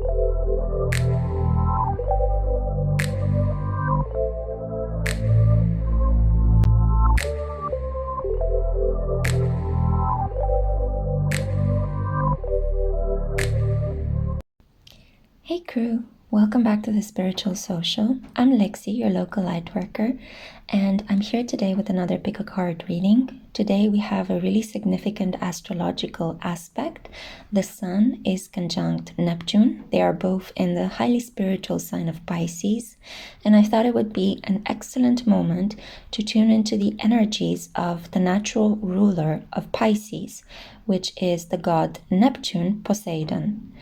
Hey crew, welcome back to the Spiritual Social. I'm Lexi, your local light worker, and I'm here today with another pick a card reading. Today we have a really significant astrological aspect. The Sun is conjunct Neptune. They are both in the highly spiritual sign of Pisces, and I thought it would be an excellent moment to tune into the energies of the natural ruler of Pisces, which is the god Neptune-Poseidon.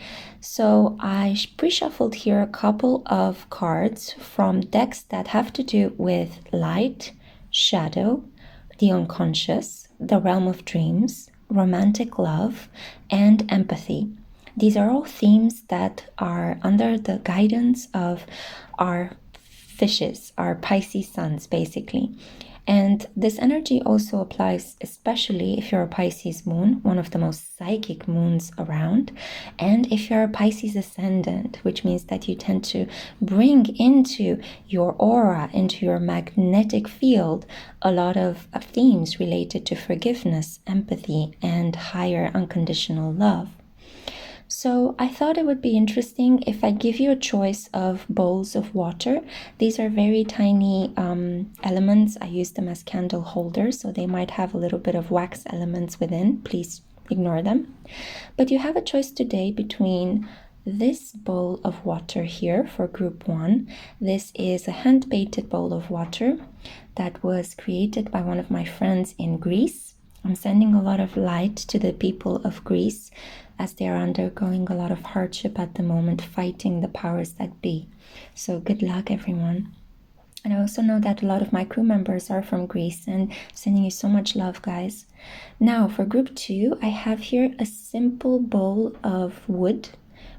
So I pre-shuffled here a couple of cards from decks that have to do with light, shadow, the unconscious, the realm of dreams, romantic love, and empathy. These are all themes that are under the guidance of our fishes, our Pisces suns, basically. And this energy also applies especially if you're a Pisces moon, one of the most psychic moons around, and if you're a Pisces ascendant, which means that you tend to bring into your aura, into your magnetic field, a lot of themes related to forgiveness, empathy, and higher unconditional love. So I thought it would be interesting if I give you a choice of bowls of water. These are very tiny elements. I use them as candle holders, so they might have a little bit of wax elements within. Please ignore them. But you have a choice today between this bowl of water here for group 1. This is a hand-painted bowl of water that was created by one of my friends in Greece. I'm sending a lot of light to the people of Greece as they are undergoing a lot of hardship at the moment, fighting the powers that be. So good luck, everyone. And I also know that a lot of my crew members are from Greece, and sending you so much love, guys. Now, for group 2, I have here a simple bowl of wood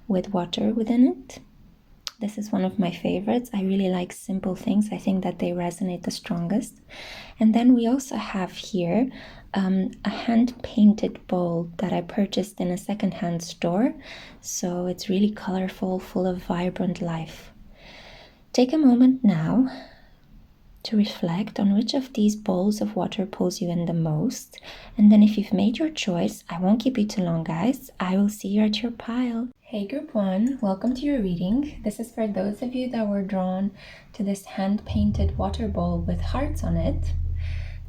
with water within it. This is one of my favorites. I really like simple things. I think that they resonate the strongest. And then we also have here a hand-painted bowl that I purchased in a secondhand store. So it's really colorful, full of vibrant life. Take a moment now to reflect on which of these bowls of water pulls you in the most. And then if you've made your choice, I won't keep you too long, guys. I will see you at your pile. Hey group 1, welcome to your reading. This is for those of you that were drawn to this hand-painted water bowl with hearts on it.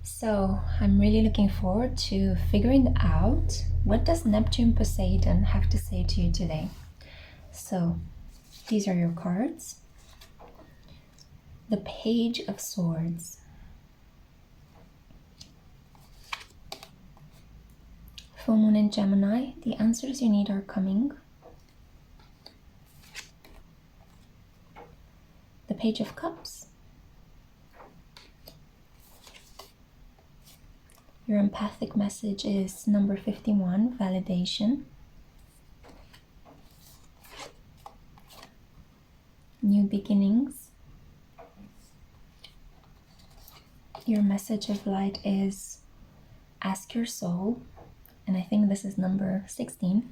So I'm really looking forward to figuring out what does Neptune-Poseidon have to say to you today. So these are your cards. The Page of Swords. Full Moon in Gemini, the answers you need are coming. The Page of Cups. Your empathic message is number 51, validation. New beginnings. Your message of light is ask your soul, and I think this is number 16.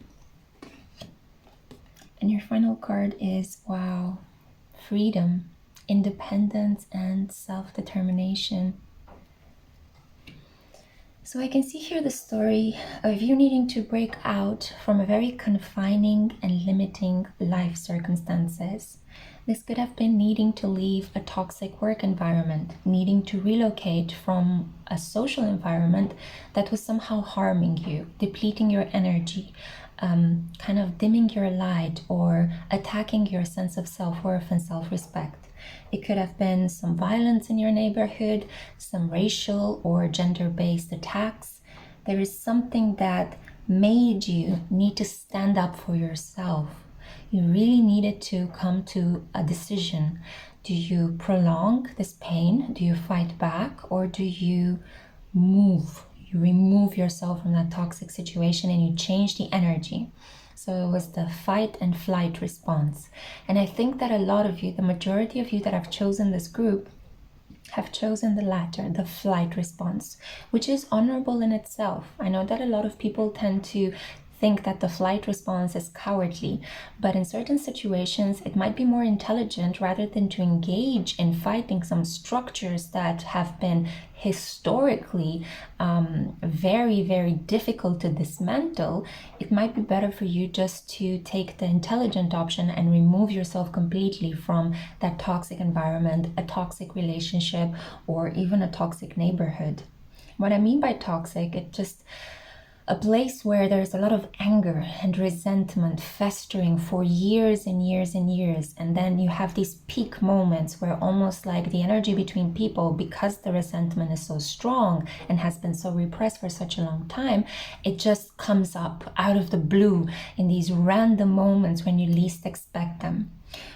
And your final card is, wow, freedom, independence, and self-determination. So I can see here the story of you needing to break out from a very confining and limiting life circumstances. This could have been needing to leave a toxic work environment, needing to relocate from a social environment that was somehow harming you, depleting your energy, kind of dimming your light or attacking your sense of self-worth and self-respect. It could have been some violence in your neighborhood, some racial or gender-based attacks. There is something that made you need to stand up for yourself. You really needed to come to a decision. Do you prolong this pain? Do you fight back? Or do you move? You remove yourself from that toxic situation and you change the energy. So it was the fight and flight response. And I think that a lot of you, the majority of you that have chosen this group, have chosen the latter, the flight response, which is honorable in itself. I know that a lot of people tend to think that the flight response is cowardly, but in certain situations it might be more intelligent, rather than to engage in fighting some structures that have been historically very, very difficult to dismantle. It might be better for you just to take the intelligent option and remove yourself completely from that toxic environment, a toxic relationship, or even a toxic neighborhood. What I mean by toxic, it's just a place where there's a lot of anger and resentment festering for years and years and years. And then you have these peak moments where almost like the energy between people, because the resentment is so strong and has been so repressed for such a long time, it just comes up out of the blue in these random moments when you least expect them.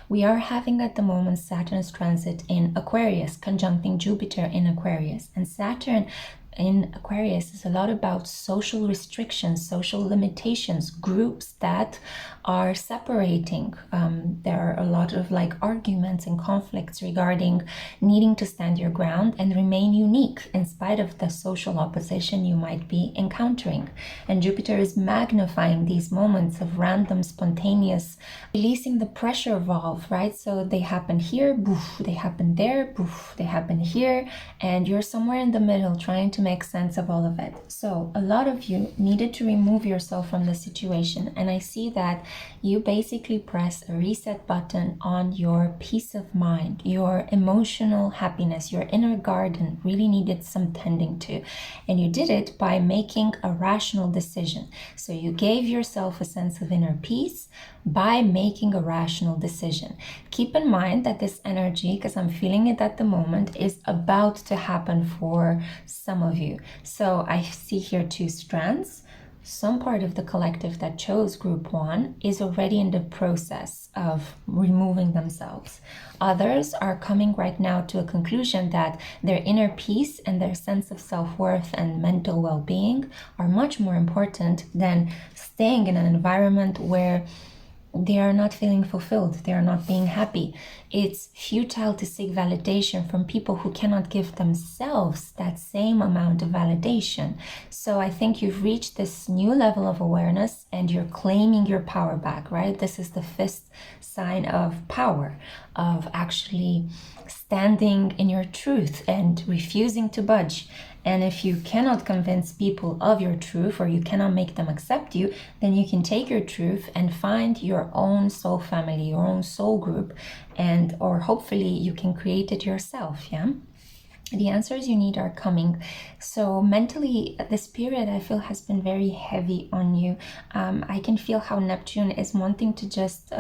We are having at the moment Saturn's transit in Aquarius, conjuncting Jupiter in Aquarius. And Saturn in Aquarius is a lot about social restrictions, social limitations, groups that are separating. There are a lot of like arguments and conflicts regarding needing to stand your ground and remain unique in spite of the social opposition you might be encountering. And Jupiter is magnifying these moments of random, spontaneous, releasing the pressure valve, right? So they happen here, boof, they happen there, boof, they happen here, and you're somewhere in the middle trying to make sense of all of it. So a lot of you needed to remove yourself from the situation, and I see that you basically press a reset button on your peace of mind, your emotional happiness, your inner garden really needed some tending to, and you did it by making a rational decision. So you gave yourself a sense of inner peace by making a rational decision. Keep in mind that this energy, because I'm feeling it at the moment, is about to happen for some of you. So I see here two strands. Some part of the collective that chose group 1 is already in the process of removing themselves. Others are coming right now to a conclusion that their inner peace and their sense of self-worth and mental well-being are much more important than staying in an environment where they are not feeling fulfilled, they are not being happy. It's futile to seek validation from people who cannot give themselves that same amount of validation. So I think you've reached this new level of awareness and you're claiming your power back, right? This is the 5th sign of power, of actually standing in your truth and refusing to budge. And if you cannot convince people of your truth, or you cannot make them accept you, then you can take your truth and find your own soul family, your own soul group, and or hopefully you can create it yourself, yeah? The answers you need are coming. So mentally, this period I feel has been very heavy on you. I can feel how Neptune is wanting to just...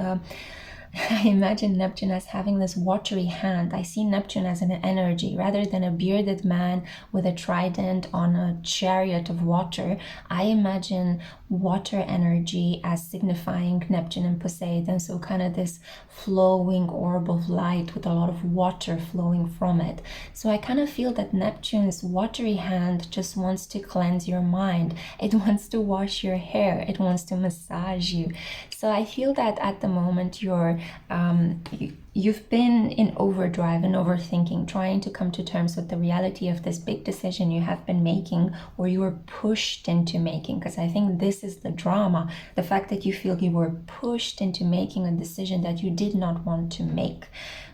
I imagine Neptune as having this watery hand. I see Neptune as an energy rather than a bearded man with a trident on a chariot of water. I imagine water energy as signifying Neptune and Poseidon, so kind of this flowing orb of light with a lot of water flowing from it. So I kind of feel that Neptune's watery hand just wants to cleanse your mind. It wants to wash your hair. It wants to massage you. So I feel that at the moment you've been in overdrive and overthinking, trying to come to terms with the reality of this big decision you have been making, or you were pushed into making, because I think this is the drama, the fact that you feel you were pushed into making a decision that you did not want to make.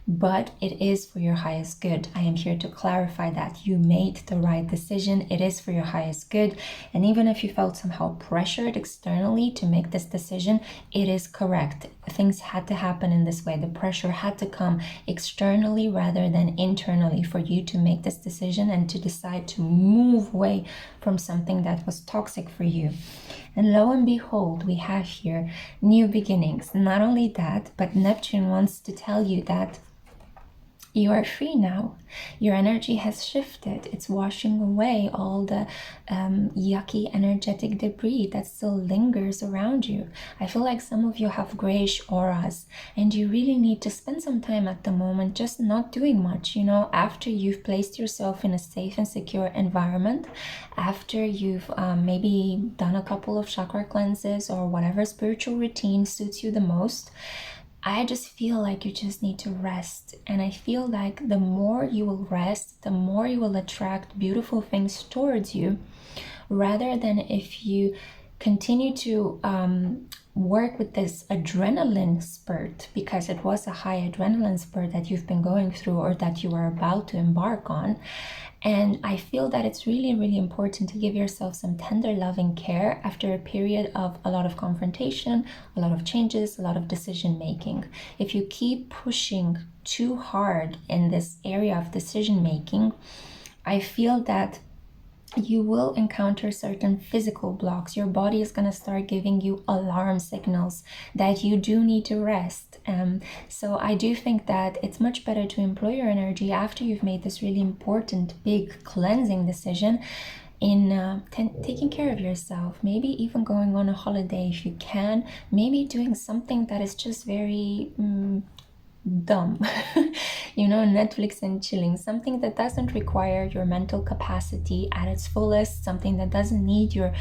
But it is for your highest good. I am here to clarify that you made the right decision. It is for your highest good. And even if you felt somehow pressured externally to make this decision, it is correct. Things had to happen in this way. The pressure had to come externally rather than internally for you to make this decision and to decide to move away from something that was toxic for you. And lo and behold, we have here new beginnings. Not only that, but Neptune wants to tell you that you are free now. Your energy has shifted. It's washing away all the yucky energetic debris that still lingers around you. I feel like some of you have grayish auras and you really need to spend some time at the moment just not doing much, you know, after you've placed yourself in a safe and secure environment, after you've maybe done a couple of chakra cleanses or whatever spiritual routine suits you the most. I just feel like you just need to rest. And I feel like the more you will rest, the more you will attract beautiful things towards you, rather than if you continue to work with this adrenaline spurt, because it was a high adrenaline spurt that you've been going through or that you are about to embark on. And I feel that it's really, really important to give yourself some tender, loving care after a period of a lot of confrontation, a lot of changes, a lot of decision making. If you keep pushing too hard in this area of decision making, I feel that you will encounter certain physical blocks. Your body is going to start giving you alarm signals that you do need to rest. So I do think that it's much better to employ your energy after you've made this really important, big cleansing decision in taking care of yourself, maybe even going on a holiday if you can, maybe doing something that is just very dumb, Netflix and chilling, something that doesn't require your mental capacity at its fullest, something that doesn't need your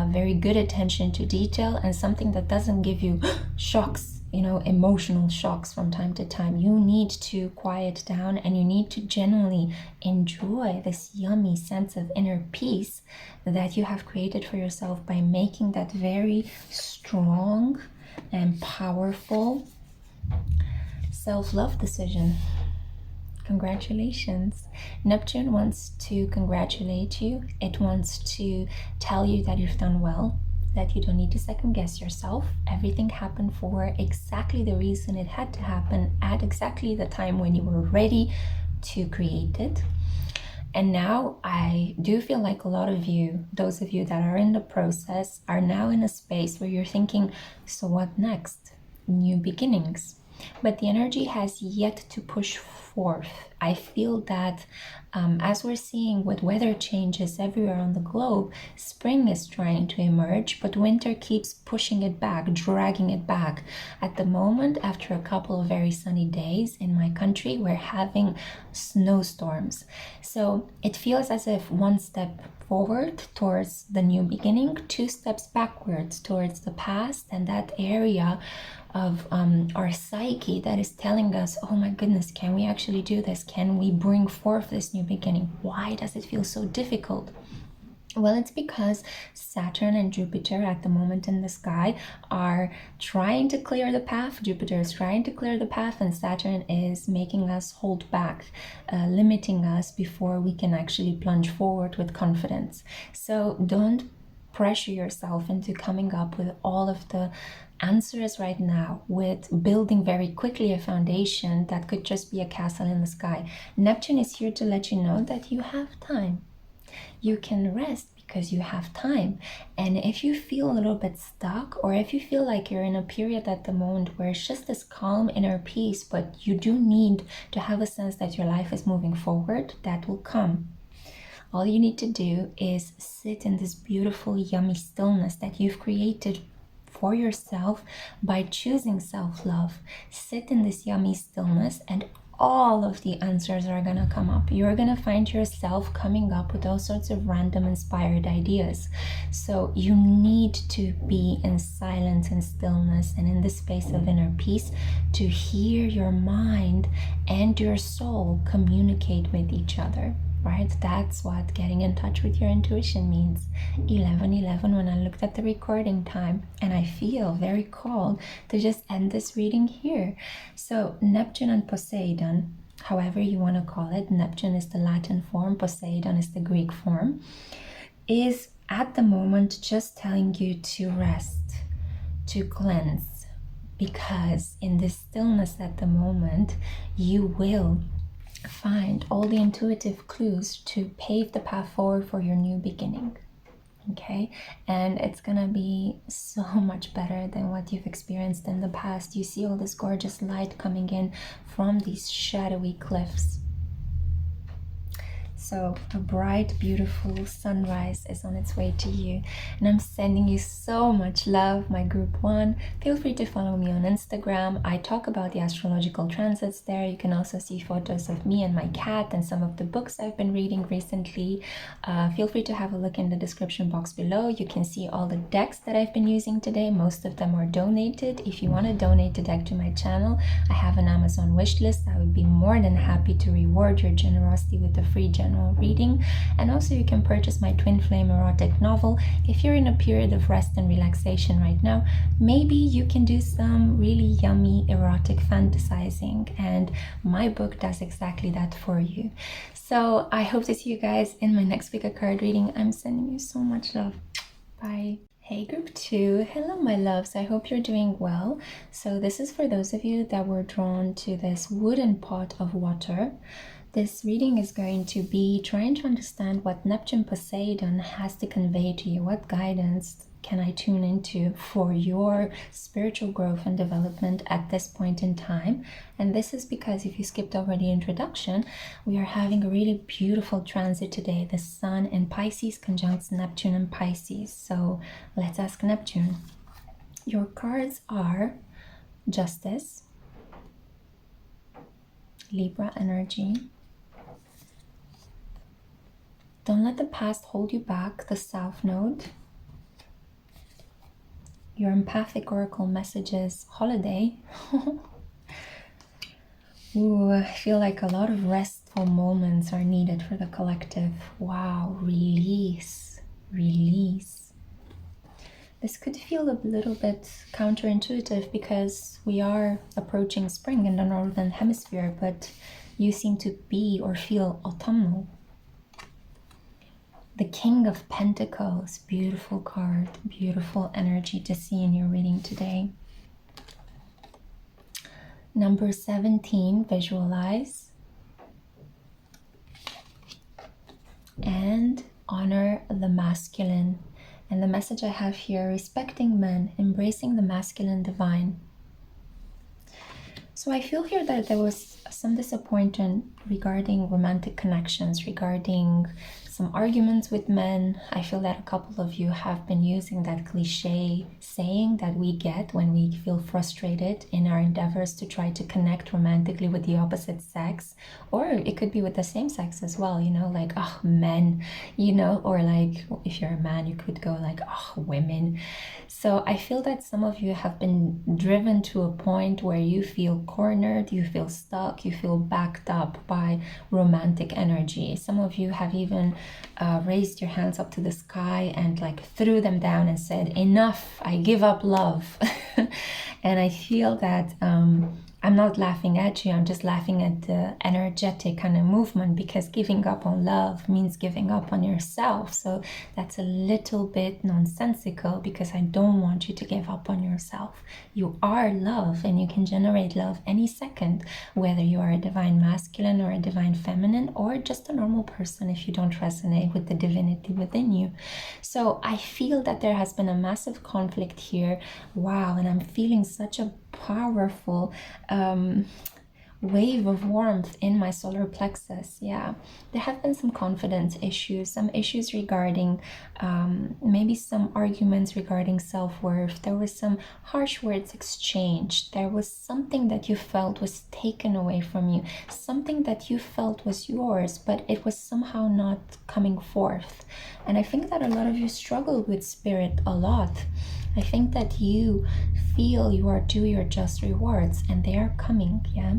very good attention to detail, and something that doesn't give you shocks, emotional shocks from time to time. You need to quiet down, and you need to genuinely enjoy this yummy sense of inner peace that you have created for yourself by making that very strong and powerful self-love decision. Congratulations. Neptune wants to congratulate you. It wants to tell you that you've done well, that you don't need to second guess yourself. Everything happened for exactly the reason it had to happen at exactly the time when you were ready to create it. And now I do feel like a lot of you, those of you that are in the process, are now in a space where you're thinking, so what next? New beginnings. But the energy has yet to push forth. I feel that as we're seeing with weather changes everywhere on the globe, spring is trying to emerge, but winter keeps pushing it back, dragging it back. At the moment, after a couple of very sunny days in my country, we're having snowstorms. So it feels as if one step forward towards the new beginning, two steps backwards towards the past, and that area of our psyche that is telling us, oh my goodness, can we actually do this? Can we bring forth this new beginning? Why does it feel so difficult? Well, it's because Saturn and Jupiter at the moment in the sky are trying to clear the path. Jupiter is trying to clear the path, and Saturn is making us hold back, limiting us before we can actually plunge forward with confidence. So don't pressure yourself into coming up with all of the answers right now, with building very quickly a foundation that could just be a castle in the sky. Neptune is here to let you know that you have time. You can rest because you have time. And if you feel a little bit stuck, or if you feel like you're in a period at the moment where it's just this calm inner peace, but you do need to have a sense that your life is moving forward, that will come. All you need to do is sit in this beautiful, yummy stillness that you've created for yourself by choosing self-love. Sit in this yummy stillness, and all of the answers are gonna come up. You're gonna find yourself coming up with all sorts of random inspired ideas. So you need to be in silence and stillness and in the space of inner peace to hear your mind and your soul communicate with each other. Right? That's what getting in touch with your intuition means. 11:11 when I looked at the recording time, and I feel very called to just end this reading here. So Neptune and Poseidon, however you want to call it, Neptune is the Latin form, Poseidon is the Greek form, is at the moment just telling you to rest, to cleanse, because in this stillness at the moment, you will find all the intuitive clues to pave the path forward for your new beginning. Okay, and it's gonna be so much better than what you've experienced in the past. You see all this gorgeous light coming in from these shadowy cliffs. So a bright, beautiful sunrise is on its way to you. And I'm sending you so much love, my group one. Feel free to follow me on Instagram. I talk about the astrological transits there. You can also see photos of me and my cat and some of the books I've been reading recently. Feel free to have a look in the description box below. You can see all the decks that I've been using today. Most of them are donated. If you want to donate a deck to my channel, I have an Amazon wish list. I would be more than happy to reward your generosity with a free general personal reading. And also you can purchase my twin flame erotic novel. If you're in a period of rest and relaxation right now, maybe you can do some really yummy erotic fantasizing, and my book does exactly that for you. So I hope to see you guys in my next pick a card reading. I'm sending you so much love. Bye. Hey group 2, hello my loves, I hope you're doing well. So this is for those of you that were drawn to this wooden pot of water. This reading is going to be trying to understand what Neptune-Poseidon has to convey to you. What guidance can I tune into for your spiritual growth and development at this point in time? And this is because if you skipped over the introduction, we are having a really beautiful transit today. The Sun in Pisces conjuncts Neptune and Pisces. So let's ask Neptune. Your cards are Justice, Libra energy, Don't let the past hold you back, the South Node, your Empathic Oracle messages, Holiday. Ooh, I feel like a lot of restful moments are needed for the collective. Wow, release, release. This could feel a little bit counterintuitive because we are approaching spring in the Northern Hemisphere, but you seem to be or feel autumnal. The King of Pentacles, beautiful card, beautiful energy to see in your reading today. Number 17, visualize. And honor the masculine. And the message I have here, respecting men, embracing the masculine divine. So I feel here that there was some disappointment regarding romantic connections, regarding some arguments with men. I feel that a couple of you have been using that cliche saying that we get when we feel frustrated in our endeavors to try to connect romantically with the opposite sex, or it could be with the same sex as well, you know, like, oh, men, you know, or like if you're a man, you could go like, oh, women. So I feel that some of you have been driven to a point where you feel cornered, you feel stuck, you feel backed up by romantic energy. Some of you have even raised your hands up to the sky and like threw them down and said, enough, I give up love. And I feel that I'm not laughing at you, I'm just laughing at the energetic kind of movement, because giving up on love means giving up on yourself. So that's a little bit nonsensical, because I don't want you to give up on yourself. You are love, and you can generate love any second, whether you are a divine masculine or a divine feminine, or just a normal person if you don't resonate with the divinity within you. So I feel that there has been a massive conflict here. Wow, and I'm feeling such a powerful wave of warmth in my solar plexus. Yeah, there have been some confidence issues, some issues regarding maybe some arguments regarding self-worth. There was some harsh words exchanged. There was something that you felt was taken away from you, something that you felt was yours, but it was somehow not coming forth. And I think that a lot of you struggle with spirit a lot. I think that you feel you are due your just rewards, and they are coming. Yeah,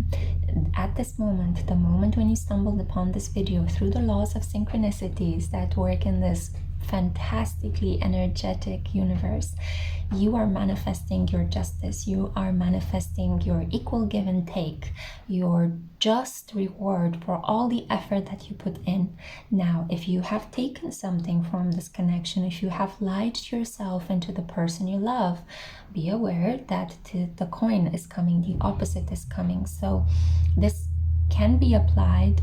at this moment, the moment when you stumbled upon this video through the laws of synchronicities that work in this fantastically energetic universe, you are manifesting your justice. You are manifesting your equal give and take, your just reward for all the effort that you put in. Now, if you have taken something from this connection, if you have lied to yourself and to the person you love, be aware that the coin is coming, the opposite is coming. So this can be applied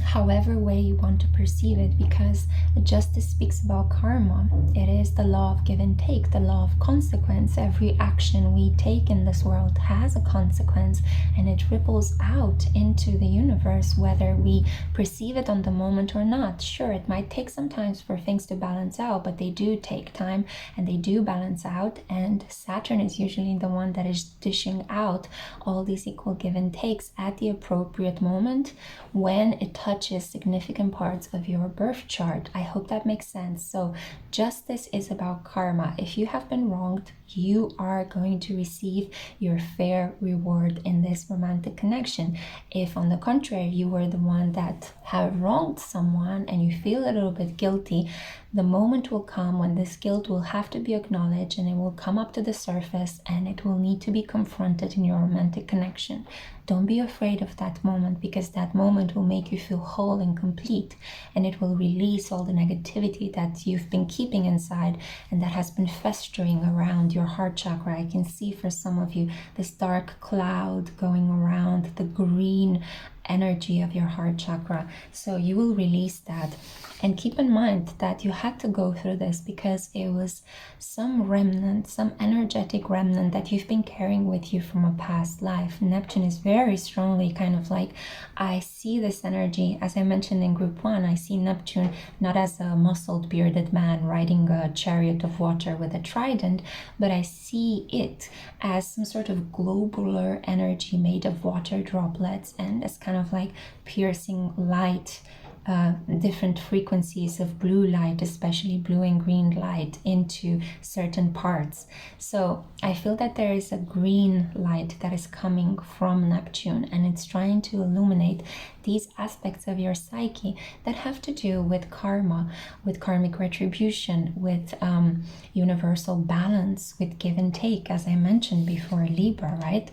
however way you want to perceive it, because justice speaks about karma. It is the law of give and take, the law of consequence. Every action we take in this world has a consequence, and it ripples out into the universe, whether we perceive it on the moment or not. Sure, it might take some time for things to balance out, but they do take time and they do balance out, and Saturn is usually the one that is dishing out all these equal give and takes at the appropriate moment when it touches significant parts of your birth chart. I hope that makes sense. So justice is about karma. If you have been wronged, you are going to receive your fair reward in this romantic connection. If on the contrary, you were the one that have wronged someone and you feel a little bit guilty, the moment will come when this guilt will have to be acknowledged, and it will come up to the surface, and it will need to be confronted in your romantic connection. Don't be afraid of that moment, because that moment will make you feel whole and complete, and it will release all the negativity that you've been keeping inside and that has been festering around your heart chakra. I can see for some of you this dark cloud going around the green energy of your heart chakra. So you will release that. And keep in mind that you had to go through this because it was some remnant, some energetic remnant that you've been carrying with you from a past life. Neptune is very strongly kind of like, I see this energy, as I mentioned in group 1, I see Neptune not as a muscled bearded man riding a chariot of water with a trident, but I see it as some sort of globular energy made of water droplets, and as kind of like piercing light, different frequencies of blue light, especially blue and green light, into certain parts. So I feel that there is a green light that is coming from Neptune, and it's trying to illuminate these aspects of your psyche that have to do with karma, with karmic retribution, with universal balance, with give and take, as I mentioned before, Libra, right?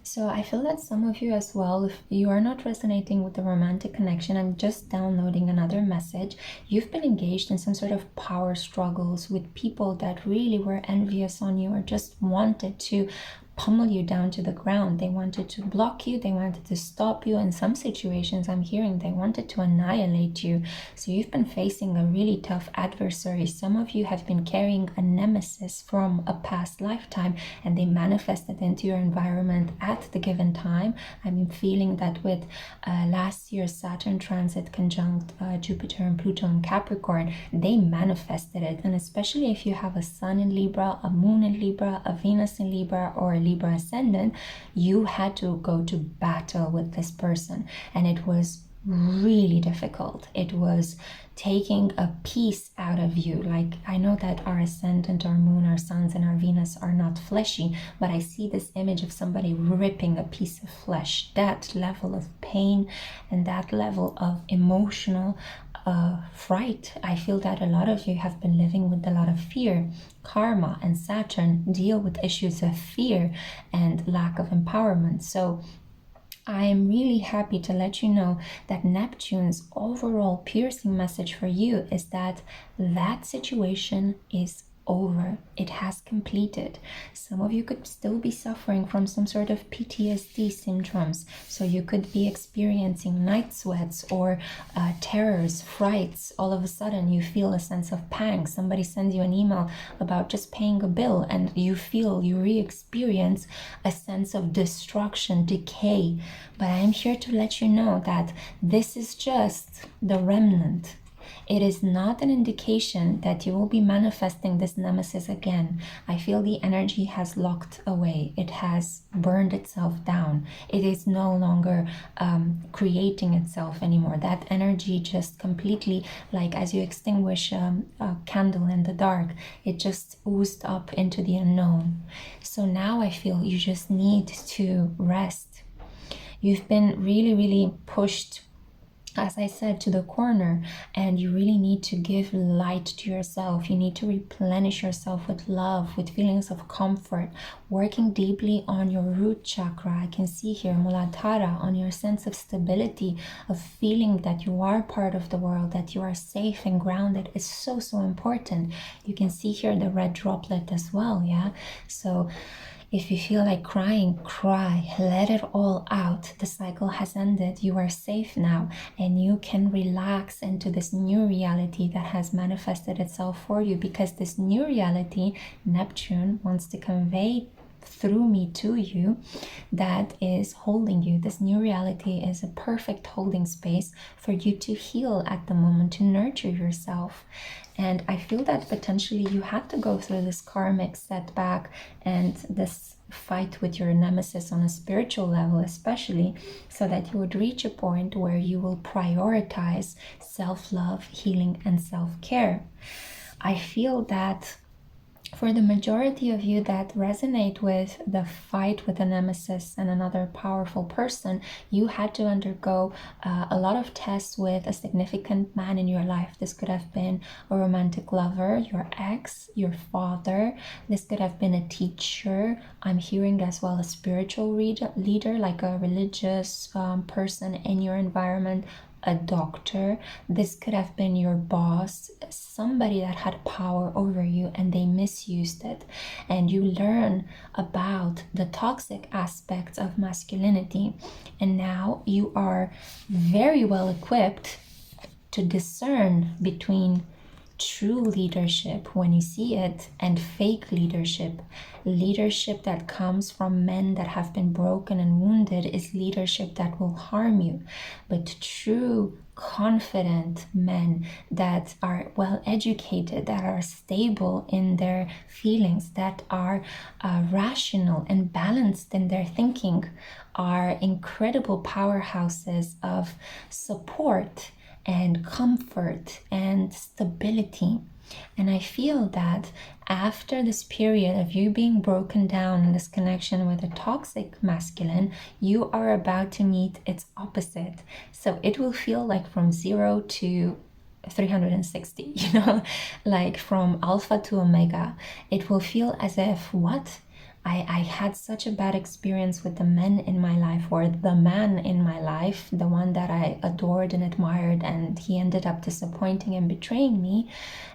So I feel that some of you as well, if you are not resonating with the romantic connection, I'm just downloading another message. You've been engaged in some sort of power struggles with people that really were envious on you or just wanted to pummel you down to the ground. They wanted to block you, they wanted to stop you. In some situations I'm hearing they wanted to annihilate you. So you've been facing a really tough adversary. Some of you have been carrying a nemesis from a past lifetime, and they manifested into your environment at the given time. I'm feeling that with last year's Saturn transit conjunct Jupiter and Pluto in Capricorn, they manifested it. And especially if you have a Sun in Libra, a Moon in Libra, a Venus in Libra, or a Libra ascendant, you had to go to battle with this person, and it was really difficult. It was taking a piece out of you. Like, I know that our ascendant, our moon, our suns, and our Venus are not fleshy, but I see this image of somebody ripping a piece of flesh. That level of pain and that level of emotional fright. I feel that a lot of you have been living with a lot of fear. Karma and Saturn deal with issues of fear and lack of empowerment. So I am really happy to let you know that Neptune's overall piercing message for you is that that situation is over. It has completed. Some of you could still be suffering from some sort of PTSD syndromes. So you could be experiencing night sweats or terrors, frights. All of a sudden you feel a sense of pang. Somebody sends you an email about just paying a bill, and you re-experience a sense of destruction, decay. But I am here to let you know that this is just the remnant. It is not an indication that you will be manifesting this nemesis again. I feel the energy has locked away. It has burned itself down. It is no longer creating itself anymore. That energy just completely, like as you extinguish a candle in the dark, it just oozed up into the unknown. So now I feel you just need to rest. You've been really pushed, as I said, to the corner, and you really need to give light to yourself. You need to replenish yourself with love, with feelings of comfort, working deeply on your root chakra. I can see here Muladhara, on your sense of stability, of feeling that you are part of the world, that you are safe and grounded is so important. You can see here the red droplet as well, yeah? So if you feel like crying, cry, let it all out. The cycle has ended. You are safe now, and you can relax into this new reality that has manifested itself for you, because this new reality, Neptune wants to convey through me to you, that is holding you. This new reality is a perfect holding space for you to heal at the moment, to nurture yourself. And I feel that potentially you had to go through this karmic setback and this fight with your nemesis on a spiritual level, especially, so that you would reach a point where you will prioritize self-love, healing, and self-care. I feel that For the majority of you that resonate with the fight with a nemesis and another powerful person, you had to undergo a lot of tests with a significant man in your life. This could have been a romantic lover, your ex, your father. This could have been a teacher. I'm hearing as well a spiritual leader, like a religious person in your environment, a doctor. This could have been your boss, somebody that had power over you and they misused it. And you learn about the toxic aspects of masculinity. And now you are very well equipped to discern between true leadership when you see it and fake leadership. Leadership that comes from men that have been broken and wounded is leadership that will harm you. But true confident men that are well educated, that are stable in their feelings, that are rational and balanced in their thinking, are incredible powerhouses of support and comfort and stability. And I feel that after this period of you being broken down in this connection with a toxic masculine, you are about to meet its opposite. So it will feel like from 0 to 360, like from alpha to omega. It will feel as if, what? I had such a bad experience with the men in my life, or the man in my life, the one that I adored and admired, and he ended up disappointing and betraying me.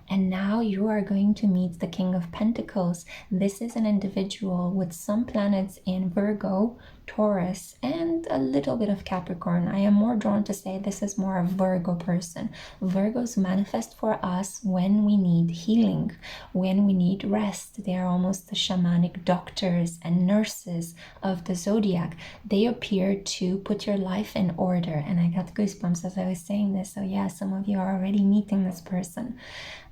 And now you are going to meet the King of Pentacles. This is an individual with some planets in Virgo, Taurus, and a little bit of Capricorn. I am more drawn to say this is more a Virgo person. Virgos manifest for us when we need healing, when we need rest. They are almost the shamanic doctors and nurses of the zodiac. They appear to put your life in order. And I got goosebumps as I was saying this. So yeah, some of you are already meeting this person.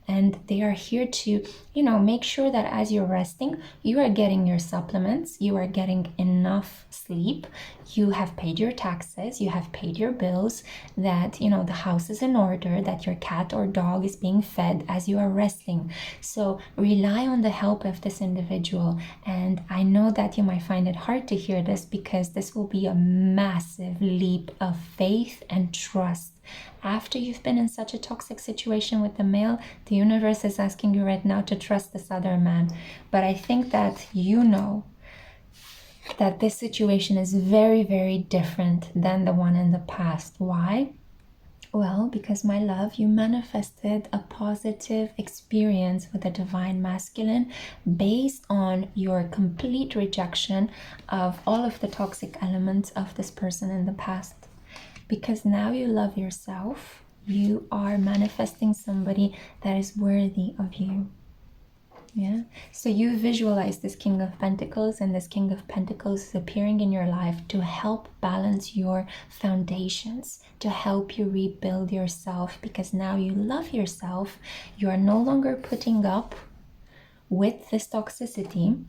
And they are here to, make sure that as you're resting, you are getting your supplements, you are getting enough sleep, you have paid your taxes, you have paid your bills, that, the house is in order, that your cat or dog is being fed as you are resting. So rely on the help of this individual. And I know that you might find it hard to hear this because this will be a massive leap of faith and trust. After you've been in such a toxic situation with the male, the universe is asking you right now to trust this other man. But I think that that this situation is very, very different than the one in the past. Why? Well, because my love, you manifested a positive experience with the divine masculine based on your complete rejection of all of the toxic elements of this person in the past. Because now you love yourself, you are manifesting somebody that is worthy of you. Yeah. So you visualize this King of Pentacles, and this King of Pentacles is appearing in your life to help balance your foundations, to help you rebuild yourself, because now you love yourself. You are no longer putting up with this toxicity.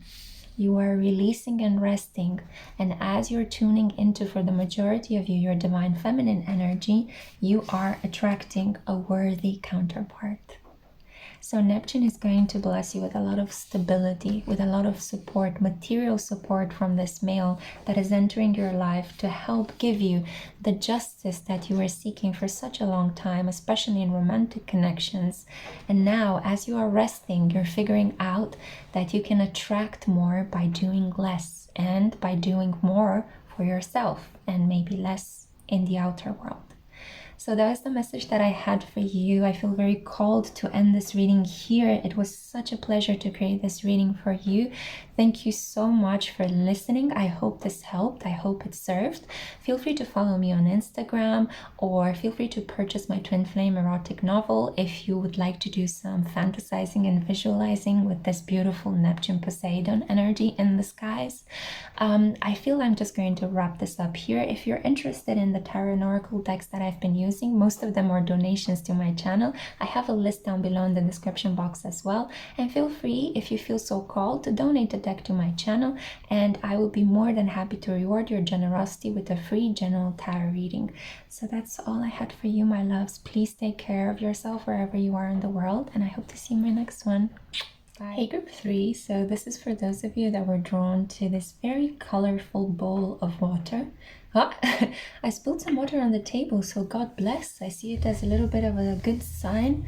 You are releasing and resting. And as you're tuning into, for the majority of you, your divine feminine energy, you are attracting a worthy counterpart. So Neptune is going to bless you with a lot of stability, with a lot of support, material support from this male that is entering your life to help give you the justice that you were seeking for such a long time, especially in romantic connections. And now, as you are resting, you're figuring out that you can attract more by doing less and by doing more for yourself and maybe less in the outer world. So that was the message that I had for you. I feel very called to end this reading here. It was such a pleasure to create this reading for you. Thank you so much for listening. I hope this helped. I hope it served. Feel free to follow me on Instagram, or feel free to purchase my twin flame erotic novel if you would like to do some fantasizing and visualizing with this beautiful Neptune-Poseidon energy in the skies. I feel I'm just going to wrap this up here. If you're interested in the tarot and oracle decks that I've been using, most of them are donations to my channel. I have a list down below in the description box as well. And feel free, if you feel so called, to donate a deck to my channel, and I will be more than happy to reward your generosity with a free general tarot reading. So that's all I had for you, my loves. Please take care of yourself wherever you are in the world, and I hope to see you in my next one. Hey group 3, so this is for those of you that were drawn to this very colorful bowl of water. Ah, I spilled some water on the table, so God bless. I see it as a little bit of a good sign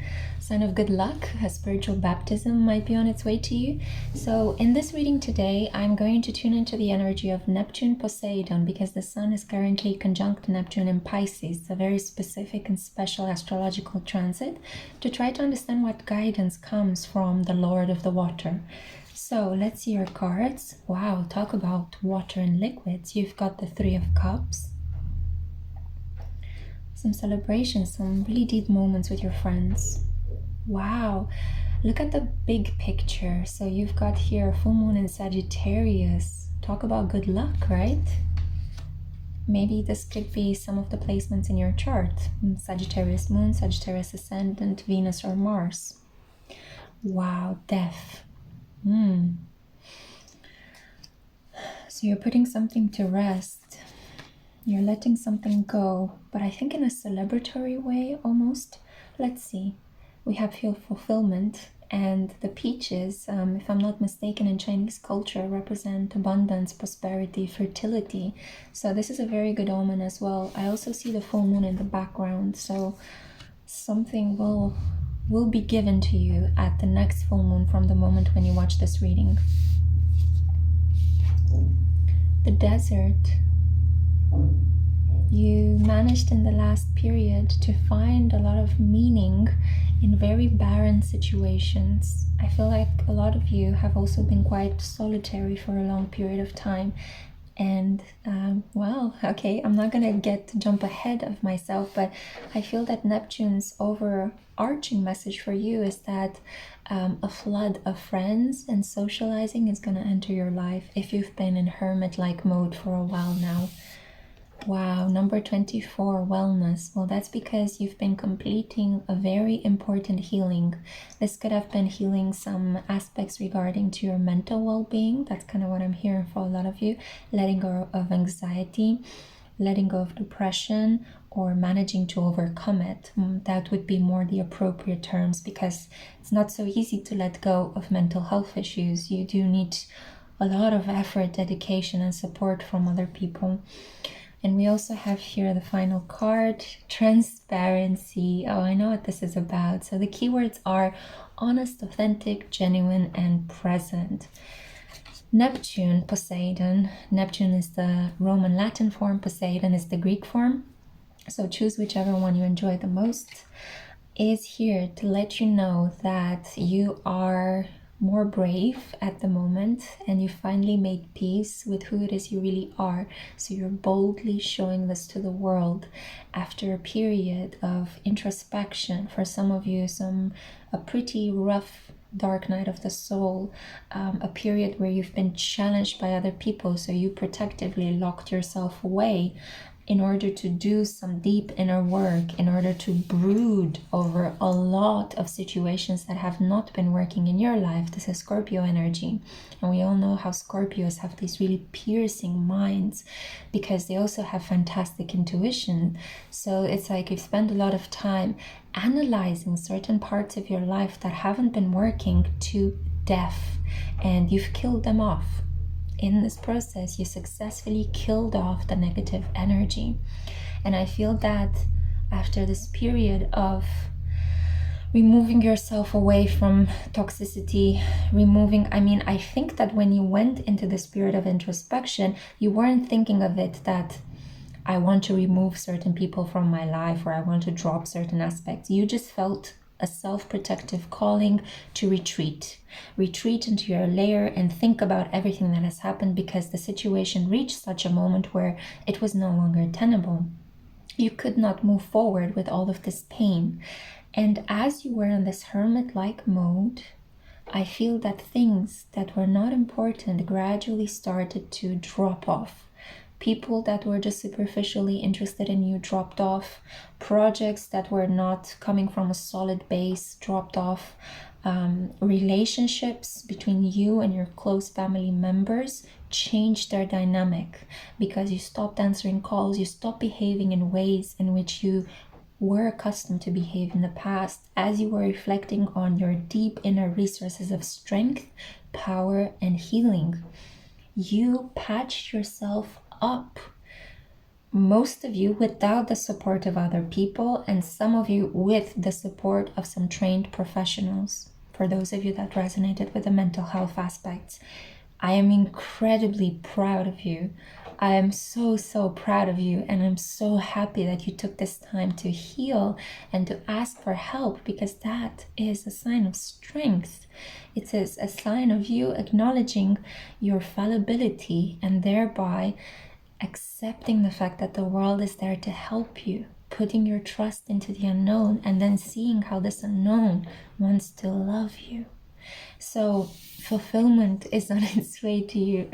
of good luck. A spiritual baptism might be on its way to you. So in this reading today, I'm going to tune into the energy of Neptune-Poseidon because the sun is currently conjunct Neptune in Pisces, a very specific and special astrological transit, to try to understand what guidance comes from the Lord of the Water. So let's see your cards. Wow, talk about water and liquids. You've got the Three of Cups. Some celebrations, some really deep moments with your friends. Wow, look at the big picture. So you've got here a full moon in Sagittarius. Talk about good luck, right? Maybe this could be some of the placements in your chart. Sagittarius moon, Sagittarius ascendant, Venus or Mars. Wow, death. So you're putting something to rest. You're letting something go, but I think in a celebratory way almost. Let's see. We have here fulfillment, and the peaches, if I'm not mistaken, in Chinese culture represent abundance, prosperity, fertility. So this is a very good omen as well. I also see the full moon in the background, so something will be given to you at the next full moon from the moment when you watch this reading. The desert. You managed in the last period to find a lot of meaning in very barren situations. I feel like a lot of you have also been quite solitary for a long period of time. And well, okay, I'm not gonna jump ahead of myself, but I feel that Neptune's overarching message for you is that a flood of friends and socializing is gonna enter your life if you've been in hermit-like mode for a while now. Wow, number 24, wellness. Well, that's because you've been completing a very important healing. This could have been healing some aspects regarding to your mental well-being. That's kind of what I'm hearing for a lot of you. Letting go of anxiety, letting go of depression, or managing to overcome it. That would be more the appropriate terms because it's not so easy to let go of mental health issues. You do need a lot of effort, dedication, and support from other people. And we also have here the final card, transparency. Oh, I know what this is about. So the keywords are honest, authentic, genuine, and present. Neptune, Poseidon. Neptune is the Roman Latin form. Poseidon is the Greek form. So choose whichever one you enjoy the most. Is here to let you know that you are more brave at the moment and you finally made peace with who it is you really are. So you're boldly showing this to the world after a period of introspection. For some of you, a pretty rough dark night of the soul, a period where you've been challenged by other people, so you protectively locked yourself away in order to do some deep inner work, in order to brood over a lot of situations that have not been working in your life. This is Scorpio energy. And we all know how Scorpios have these really piercing minds because they also have fantastic intuition. So it's like you've spent a lot of time analyzing certain parts of your life that haven't been working to death, and you've killed them off. In this process, you successfully killed off the negative energy. And I feel that after this period of removing yourself away from toxicity, I think that when you went into this period of introspection, you weren't thinking of it that I want to remove certain people from my life or I want to drop certain aspects. You just felt a self-protective calling to retreat into your lair and think about everything that has happened because the situation reached such a moment where it was no longer tenable. You could not move forward with all of this pain. And as you were in this hermit-like mode, I feel that things that were not important gradually started to drop off. People that were just superficially interested in you dropped off. Projects that were not coming from a solid base dropped off. Relationships between you and your close family members changed their dynamic because you stopped answering calls, you stopped behaving in ways in which you were accustomed to behave in the past, as you were reflecting on your deep inner resources of strength, power, and healing. You patched yourself up. Most of you without the support of other people, and some of you with the support of some trained professionals. For those of you that resonated with the mental health aspects, I am incredibly proud of you. I am so, so proud of you, and I'm so happy that you took this time to heal and to ask for help, because that is a sign of strength. It is a sign of you acknowledging your fallibility and thereby accepting the fact that the world is there to help you, putting your trust into the unknown, and then seeing how this unknown wants to love you. So fulfillment is on its way to you.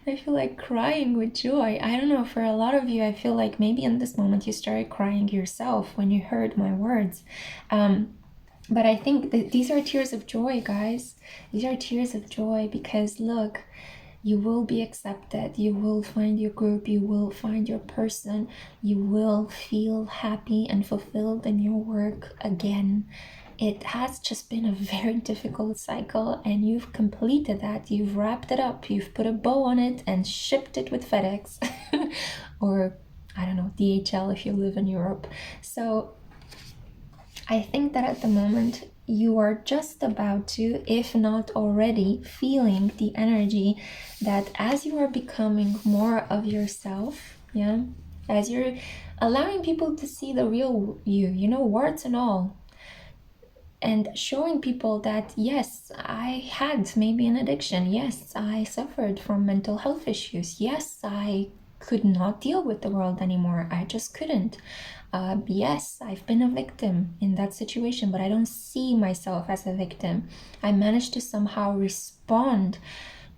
I feel like crying with joy. I don't know, for a lot of you, I feel like maybe in this moment you started crying yourself when you heard my words. But I think that these are tears of joy, guys. These are tears of joy because look, you will be accepted, you will find your group, you will find your person, you will feel happy and fulfilled in your work again. It has just been a very difficult cycle, and you've completed that. You've wrapped it up, you've put a bow on it and shipped it with FedEx or I don't know, DHL if you live in Europe. So I think that at the moment you are just about to, if not already, feeling the energy that as you are becoming more of yourself, yeah, as you're allowing people to see the real you know, warts and all, and showing people that yes, I had maybe an addiction, yes, I suffered from mental health issues, yes, I could not deal with the world anymore, I just couldn't. Yes, I've been a victim in that situation, but I don't see myself as a victim. I managed to somehow respond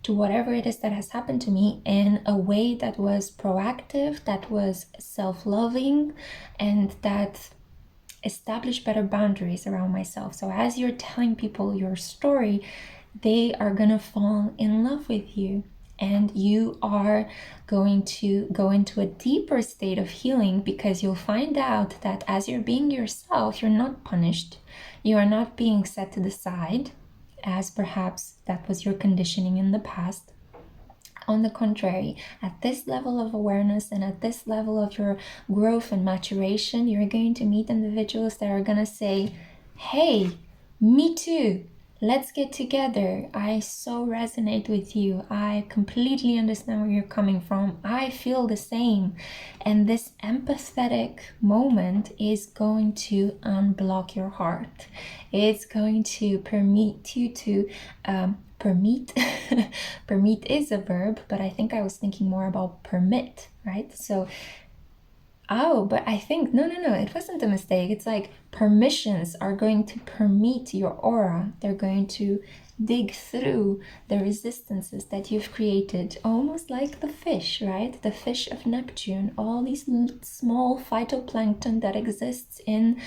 to whatever it is that has happened to me in a way that was proactive, that was self-loving, and that established better boundaries around myself. So as you're telling people your story, they are gonna fall in love with you. And you are going to go into a deeper state of healing, because you'll find out that as you're being yourself, you're not punished. You are not being set to the side, as perhaps that was your conditioning in the past. On the contrary, at this level of awareness and at this level of your growth and maturation, you're going to meet individuals that are going to say, hey, me too. Let's get together. I so resonate with you. I completely understand where you're coming from. I feel the same. And this empathetic moment is going to unblock your heart. It's going to permit you to permit. Permit is a verb, but I think I was thinking more about permit, right? So oh, but I think, no, it wasn't a mistake. It's like permissions are going to permeate your aura. They're going to dig through the resistances that you've created, almost like the fish, right? The fish of Neptune, all these small phytoplankton that exists in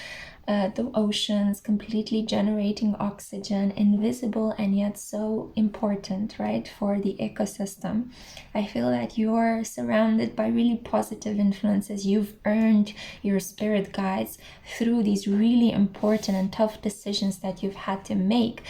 the oceans, completely generating oxygen, invisible and yet so important, right, for the ecosystem. I feel that you're surrounded by really positive influences. You've earned your spirit guides through these really important and tough decisions that you've had to make,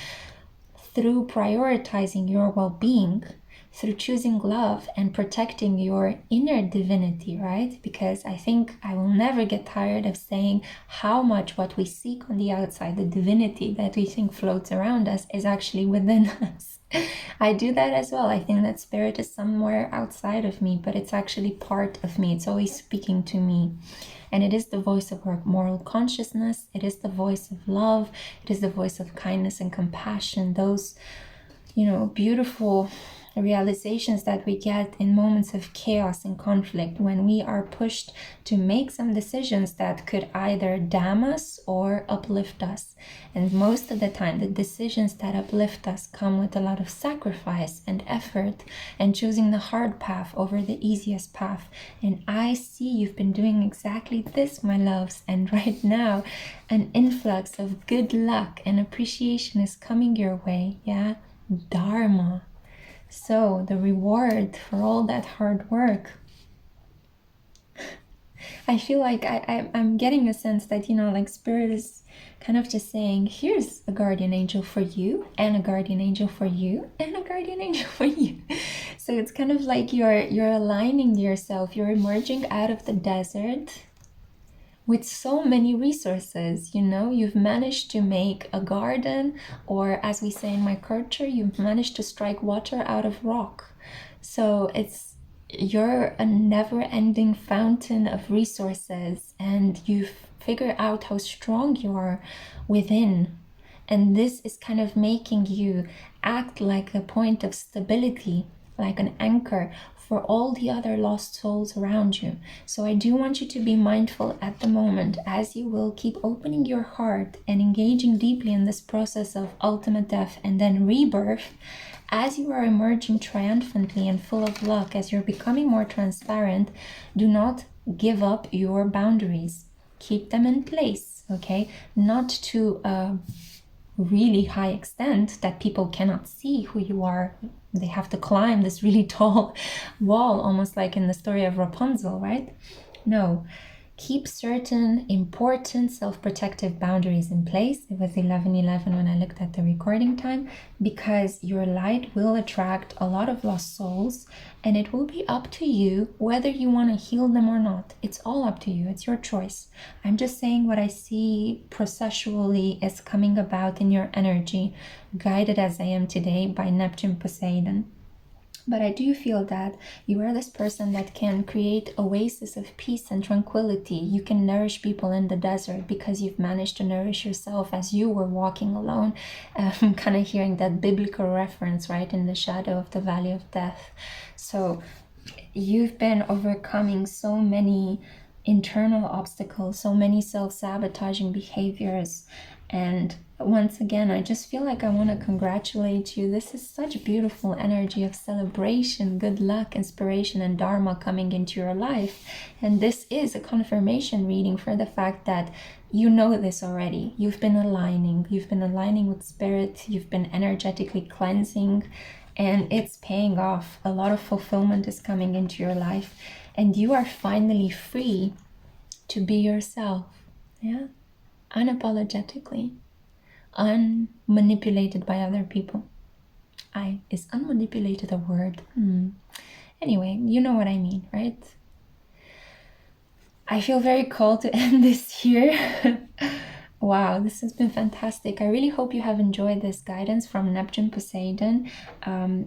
through prioritizing your well-being, through choosing love and protecting your inner divinity, right? Because I think I will never get tired of saying how much what we seek on the outside, the divinity that we think floats around us, is actually within us. I do that as well. I think that spirit is somewhere outside of me, but it's actually part of me. It's always speaking to me. And it is the voice of our moral consciousness. It is the voice of love. It is the voice of kindness and compassion. Those, you know, beautiful realizations that we get in moments of chaos and conflict, when we are pushed to make some decisions that could either damn us or uplift us. And most of the time, the decisions that uplift us come with a lot of sacrifice and effort and choosing the hard path over the easiest path. And I see you've been doing exactly this, my loves. And right now, an influx of good luck and appreciation is coming your way. Yeah, Dharma. So the reward for all that hard work I feel like I'm getting a sense that, you know, like Spirit is kind of just saying, here's a guardian angel for you, and a guardian angel for you, and a guardian angel for you. So it's kind of like you're aligning yourself, you're emerging out of the desert with so many resources. You know, you've managed to make a garden, or as we say in my culture, you've managed to strike water out of rock. So you're a never-ending fountain of resources, and you've figured out how strong you are within. And this is kind of making you act like a point of stability, like an anchor for all the other lost souls around you. So I do want you to be mindful at the moment, as you will keep opening your heart and engaging deeply in this process of ultimate death and then rebirth. As you are emerging triumphantly and full of luck, as you're becoming more transparent, do not give up your boundaries. Keep them in place, okay? Not to a really high extent that people cannot see who you are. They have to climb this really tall wall, almost like in the story of Rapunzel, right? No. Keep certain important self-protective boundaries in place. It was 11:11 when I looked at the recording time, because your light will attract a lot of lost souls, and it will be up to you whether you want to heal them or not. It's all up to you. It's your choice. I'm just saying what I see processually is coming about in your energy, guided as I am today by Neptune-Poseidon. But I do feel that you are this person that can create oases of peace and tranquility. You can nourish people in the desert because you've managed to nourish yourself as you were walking alone. Kind of hearing that biblical reference, right? In the shadow of the valley of death. So you've been overcoming so many internal obstacles, so many self-sabotaging behaviors. And once again, I just feel like I want to congratulate you. This is such beautiful energy of celebration, good luck, inspiration, and dharma coming into your life. And this is a confirmation reading for the fact that you know this already. You've been aligning with spirit, you've been energetically cleansing, and it's paying off. A lot of fulfillment is coming into your life, and you are finally free to be yourself. Yeah. Unapologetically, unmanipulated by other people. Is unmanipulated a word? Anyway, you know what I mean, right? I feel very called to end this here. Wow, this has been fantastic. I really hope you have enjoyed this guidance from Neptune-Poseidon.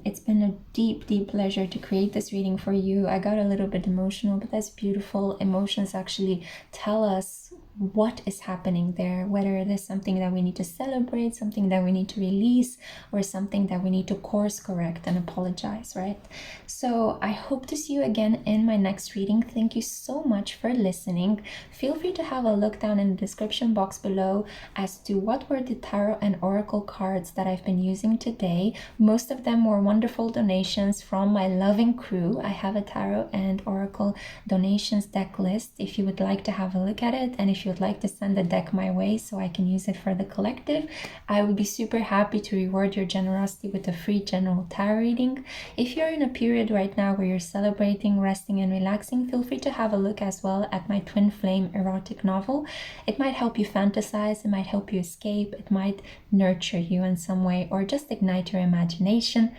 It's been a deep, deep pleasure to create this reading for you. I got a little bit emotional, but that's beautiful. Emotions actually tell us what is happening there, whether it is something that we need to celebrate, something that we need to release, or something that we need to course correct and apologize, right? So I hope to see you again in my next reading. Thank you so much for listening. Feel free to have a look down in the description box below as to what were the tarot and oracle cards that I've been using today. Most of them were wonderful donations from my loving crew. I have a tarot and oracle donations deck list if you would like to have a look at it, and if you would like to send the deck my way so I can use it for the collective, I would be super happy to reward your generosity with a free general tarot reading. If you're in a period right now where you're celebrating, resting, and relaxing, feel free to have a look as well at my twin flame erotic novel. It might help you fantasize, it might help you escape, it might nurture you in some way, or just ignite your imagination.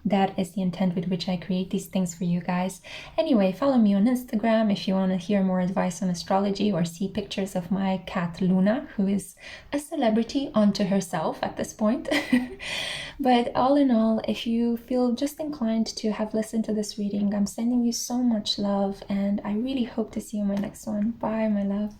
That is the intent with which I create these things for you guys. Anyway, follow me on Instagram if you want to hear more advice on astrology or see pictures of my cat Luna, who is a celebrity unto herself at this point. But all in all, if you feel just inclined to have listened to this reading, I'm sending you so much love, and I really hope to see you in my next one. Bye, my love.